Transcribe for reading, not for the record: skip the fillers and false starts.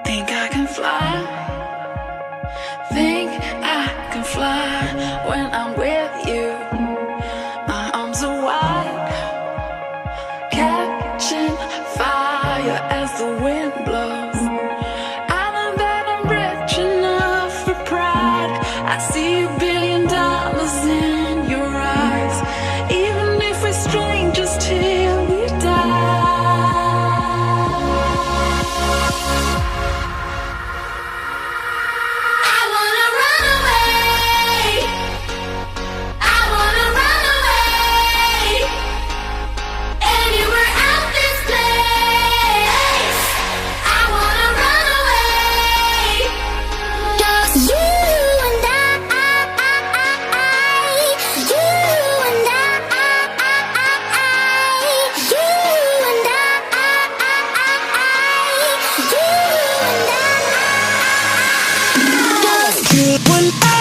Think I can fly. Think I can fly when I'm with you. My arms are wide, catching fire as the wind blows. I know that I'm rich enough for pride. I see $1 billion in your eyes, even if we're strangers till we die. I wanna run away. I wanna run away. Anywhere out this place. I wanna run away. Just you and I, you and I, you and I, you and I. Just you and I.